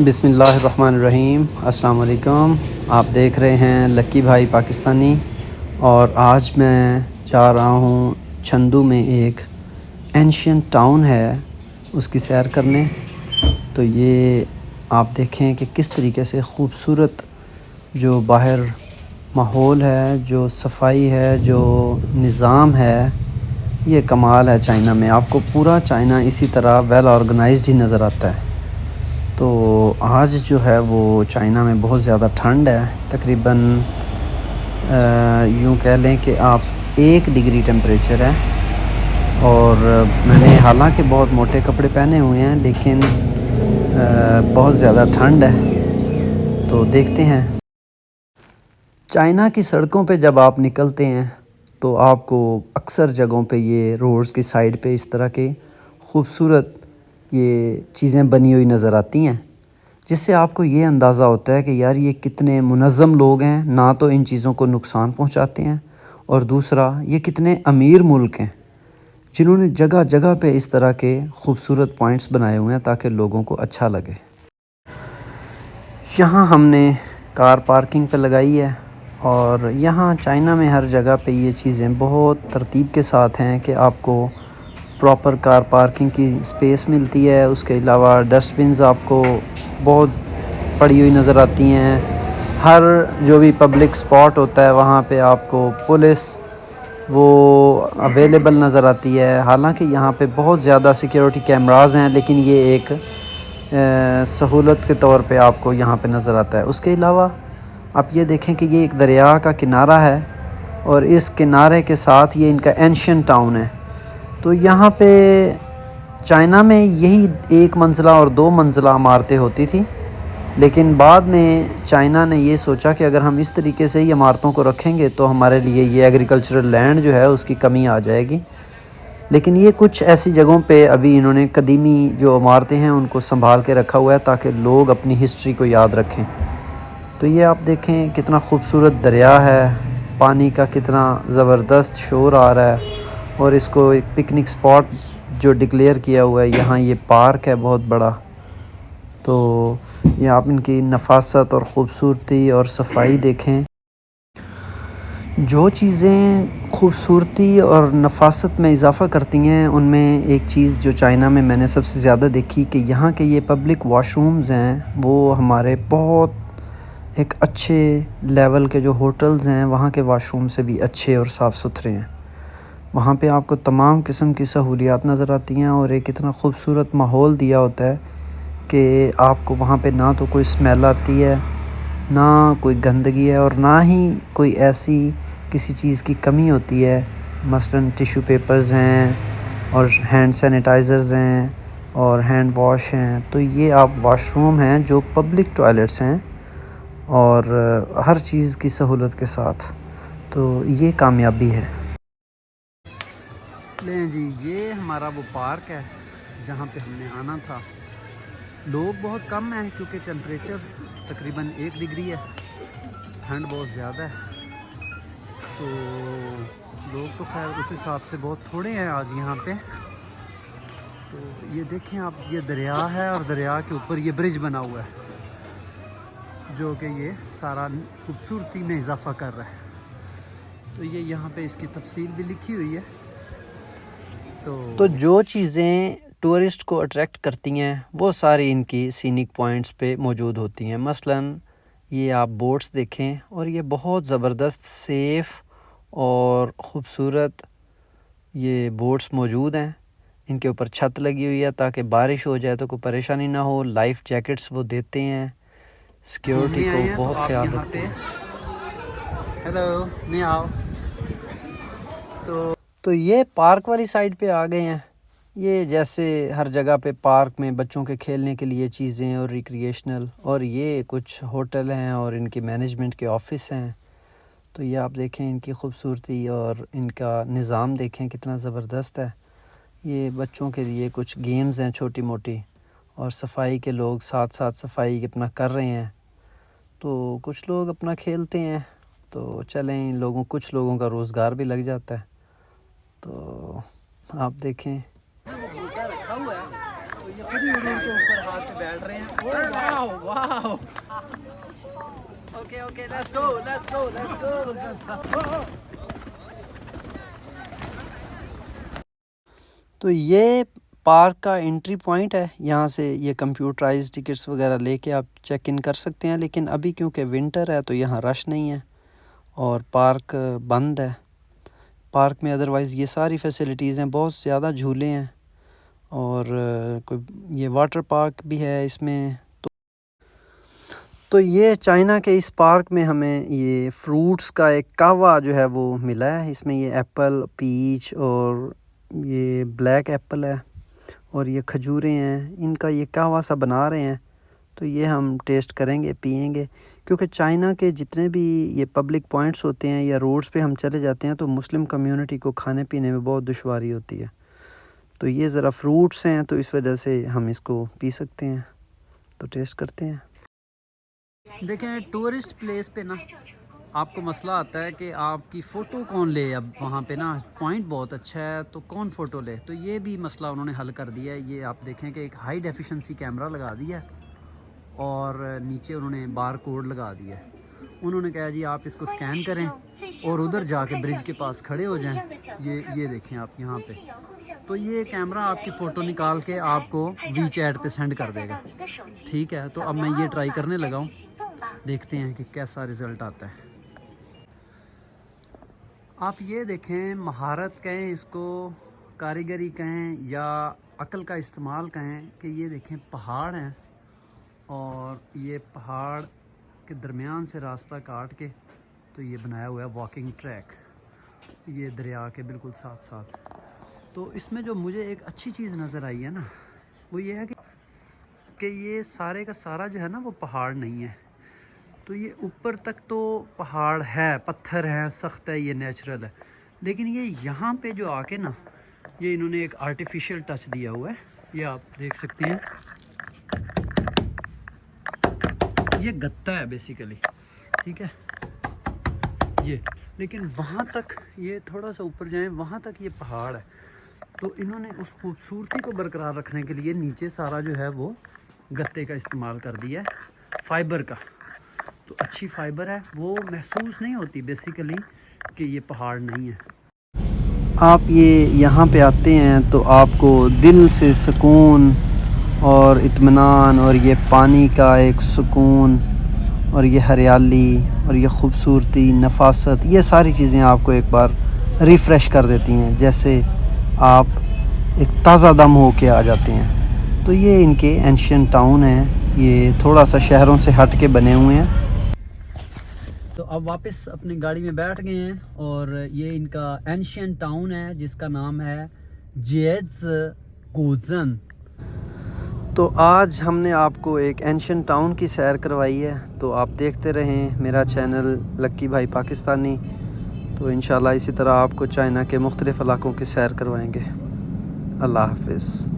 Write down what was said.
बिस्मिल्लाहिर्रहमानिर्रहीम। अस्सलाम वालेकुम। आप देख रहे हैं लक्की भाई पाकिस्तानी और आज मैं जा रहा हूँ चंदू में एक एंशियंट टाउन है उसकी सैर करने। तो ये आप देखें कि किस तरीके से ख़ूबसूरत जो बाहर माहौल है, जो सफाई है, जो निज़ाम है, ये कमाल है। चाइना में आपको पूरा चाइना इसी तरह वेल ऑर्गेनाइज्ड ही नज़र आता है। तो आज जो है वो चाइना में बहुत ज़्यादा ठंड है, तकरीबन यूँ कह लें कि आप 1 डिग्री टेम्परेचर है। और मैंने हालांकि बहुत मोटे कपड़े पहने हुए हैं, लेकिन बहुत ज़्यादा ठंड है। तो देखते हैं। चाइना की सड़कों पे जब आप निकलते हैं तो आपको अक्सर जगहों पे ये रोड्स की साइड पे इस तरह के ख़ूबसूरत ये चीज़ें बनी हुई नज़र आती हैं, जिससे आपको ये अंदाज़ा होता है कि यार ये कितने मुनज़्ज़म लोग हैं, ना तो इन चीज़ों को नुकसान पहुंचाते हैं, और दूसरा ये कितने अमीर मुल्क हैं जिन्होंने जगह जगह पे इस तरह के ख़ूबसूरत पॉइंट्स बनाए हुए हैं ताकि लोगों को अच्छा लगे। यहाँ हमने कार पार्किंग पे लगाई है और यहाँ चाइना में हर जगह पे ये चीज़ें बहुत तरतीब के साथ हैं कि आपको प्रॉपर कार पार्किंग की स्पेस मिलती है। उसके अलावा डस्टबिन्स आपको बहुत पड़ी हुई नज़र आती हैं। हर जो भी पब्लिक स्पॉट होता है वहाँ पे आपको पुलिस वो अवेलेबल नज़र आती है। हालांकि यहाँ पे बहुत ज़्यादा सिक्योरिटी कैमरास हैं, लेकिन ये एक सहूलत के तौर पे आपको यहाँ पे नज़र आता है। उसके अलावा आप ये देखें कि ये एक दरिया का किनारा है और इस किनारे के साथ ये इनका एंशियंट टाउन है। तो यहाँ पे चाइना में यही 1 मंजिला और 2 मंजिला इमारतें होती थी, लेकिन बाद में चाइना ने ये सोचा कि अगर हम इस तरीके से ही इमारतों को रखेंगे तो हमारे लिए ये एग्रीकल्चरल लैंड जो है उसकी कमी आ जाएगी। लेकिन ये कुछ ऐसी जगहों पे अभी इन्होंने कदीमी जो इमारतें हैं उनको संभाल के रखा हुआ है ताकि लोग अपनी हिस्ट्री को याद रखें। तो ये आप देखें कितना खूबसूरत दरिया है, पानी का कितना ज़बरदस्त शोर आ रहा है, और इसको एक पिकनिक स्पॉट जो डिक्लेयर किया हुआ है। यहाँ ये पार्क है बहुत बड़ा। तो ये आप इनकी नफासत और ख़ूबसूरती और सफाई देखें। जो चीज़ें खूबसूरती और नफासत में इजाफ़ा करती हैं उनमें एक चीज़ जो चाइना में मैंने सबसे ज़्यादा देखी कि यहाँ के ये पब्लिक वॉशरूम्स हैं वो हमारे बहुत एक अच्छे लेवल के जो होटल्स हैं वहाँ के वाशरूम से भी अच्छे और साफ़ सुथरे हैं। वहाँ पे आपको तमाम किस्म की सहूलियात नज़र आती हैं और एक इतना खूबसूरत माहौल दिया होता है कि आपको वहाँ पे ना तो कोई स्मेल आती है, ना कोई गंदगी है, और ना ही कोई ऐसी किसी चीज़ की कमी होती है। मसलन टिश्यू पेपर्स हैं और हैंड सैनिटाइज़र्स हैं और हैंड वॉश हैं। तो ये आप वाशरूम हैं जो पब्लिक टॉयलेट्स हैं और हर चीज़ की सहूलत के साथ। तो ये कामयाबी है। लें जी, ये हमारा वो पार्क है जहाँ पे हमने आना था। लोग बहुत कम हैं क्योंकि टेम्परेचर तकरीबन 1 डिग्री है, ठंड बहुत ज़्यादा है। तो लोग तो खैर उस हिसाब से बहुत थोड़े हैं आज यहाँ पे। तो ये देखें आप, ये दरिया है और दरिया के ऊपर ये ब्रिज बना हुआ है जो कि ये सारा खूबसूरती में इजाफ़ा कर रहा है। तो ये यहाँ पे इसकी तफसील भी लिखी हुई है। तो जो चीज़ें टूरिस्ट को अट्रैक्ट करती हैं वो सारी इनकी सीनिक पॉइंट्स पे मौजूद होती हैं। मसलन ये आप बोट्स देखें और ये बहुत ज़बरदस्त सेफ़ और ख़ूबसूरत ये बोट्स मौजूद हैं। इनके ऊपर छत लगी हुई है ताकि बारिश हो जाए तो कोई परेशानी ना हो। लाइफ जैकेट्स वो देते हैं, सिक्योरिटी को बहुत ख्याल रखते हैं। हेलो, नहीं आओ। तो ये पार्क वाली साइड पे आ गए हैं। ये जैसे हर जगह पे पार्क में बच्चों के खेलने के लिए चीज़ें और रिक्रिएशनल, और ये कुछ होटल हैं और इनकी मैनेजमेंट के ऑफिस हैं। तो ये आप देखें इनकी खूबसूरती और इनका निज़ाम देखें कितना ज़बरदस्त है। ये बच्चों के लिए कुछ गेम्स हैं छोटी मोटी, और सफाई के लोग साथ साथ सफाई अपना कर रहे हैं। तो कुछ लोग अपना खेलते हैं, तो चलें इन लोगों कुछ लोगों का रोज़गार भी लग जाता है। तो आप देखें ये खुद ही उड़ के ऊपर हाथ पे बैठ रहे हैं। Wow wow. Okay okay let's go let's go let's go. तो ये पार्क का एंट्री पॉइंट है, यहाँ से ये कंप्यूटराइज टिकट्स वगैरह लेके आप चेक इन कर सकते हैं। लेकिन अभी क्योंकि विंटर है तो यहाँ रश नहीं है और पार्क बंद है। पार्क में अदरवाइज़ ये सारी फैसिलिटीज़ हैं, बहुत ज़्यादा झूले हैं और कोई ये वाटर पार्क भी है इसमें। तो ये चाइना के इस पार्क में हमें ये फ्रूट्स का एक कहवा जो है वो मिला है। इसमें ये एप्पल, पीच और ये ब्लैक एप्पल है और ये खजूरें हैं। इनका ये कहवा सा बना रहे हैं, तो ये हम टेस्ट करेंगे, पिएंगे। क्योंकि चाइना के जितने भी ये पब्लिक पॉइंट्स होते हैं या रोड्स पे हम चले जाते हैं तो मुस्लिम कम्युनिटी को खाने पीने में बहुत दुश्वारी होती है। तो ये ज़रा फ्रूट्स हैं तो इस वजह से हम इसको पी सकते हैं। तो टेस्ट करते हैं। देखें, टूरिस्ट प्लेस पे ना आपको मसला आता है कि आपकी फ़ोटो कौन ले। अब वहाँ पे ना पॉइंट बहुत अच्छा है तो कौन फ़ोटो ले, तो ये भी मसला उन्होंने हल कर दिया है। ये आप देखें कि एक हाई डेफिशिएंसी कैमरा लगा दिया है और नीचे उन्होंने बार कोड लगा दिया है। उन्होंने कहा जी आप इसको स्कैन करें और उधर जाके ब्रिज के पास खड़े हो जाएं। ये देखें आप यहाँ पे, तो ये कैमरा आपकी फ़ोटो निकाल के आपको वीचैट पे सेंड कर देगा। ठीक है, तो अब मैं ये ट्राई करने लगा हूँ, देखते हैं कि कैसा रिज़ल्ट आता है। आप ये देखें, महारत कहें इसको, कारीगरी कहें या अक्ल का इस्तेमाल कहें, कि ये देखें पहाड़ हैं और ये पहाड़ के दरमियान से रास्ता काट के तो ये बनाया हुआ है वॉकिंग ट्रैक, ये दरिया के बिल्कुल साथ साथ। तो इसमें जो मुझे एक अच्छी चीज़ नज़र आई है ना, वो ये है कि ये सारे का सारा जो है ना वो पहाड़ नहीं है। तो ये ऊपर तक तो पहाड़ है, पत्थर हैं, सख्त है, ये नेचुरल है। लेकिन ये यहाँ पे जो आके ना, ये इन्होंने एक आर्टिफिशियल टच दिया हुआ है। ये आप देख सकते हैं, ये गत्ता है बेसिकली, ठीक है ये। लेकिन वहाँ तक ये थोड़ा सा ऊपर जाएं, वहाँ तक ये पहाड़ है। तो इन्होंने उस खूबसूरती को बरकरार रखने के लिए नीचे सारा जो है वो गत्ते का इस्तेमाल कर दिया है, फाइबर का। तो अच्छी फाइबर है, वो महसूस नहीं होती बेसिकली कि ये पहाड़ नहीं है। आप ये यहाँ पे आते हैं तो आपको दिल से सुकून और इत्मीनान और ये पानी का एक सुकून और ये हरियाली और ये खूबसूरती, नफासत, ये सारी चीज़ें आपको एक बार रिफ़्रेश कर देती हैं, जैसे आप एक ताज़ा दम हो के आ जाते हैं। तो ये इनके एंशियंट टाउन है, ये थोड़ा सा शहरों से हट के बने हुए हैं। तो अब वापस अपनी गाड़ी में बैठ गए हैं और ये इनका एंशियंट टाउन है जिसका नाम है जिएज़गोज़न। तो आज हमने आपको एक एंशियंट टाउन की सैर करवाई है। तो आप देखते रहें मेरा चैनल लक्की भाई पाकिस्तानी। तो इंशाल्लाह इसी तरह आपको चाइना के मुख्तलिफ़ इलाकों की सैर करवाएंगे। अल्लाह हाफ़िज़।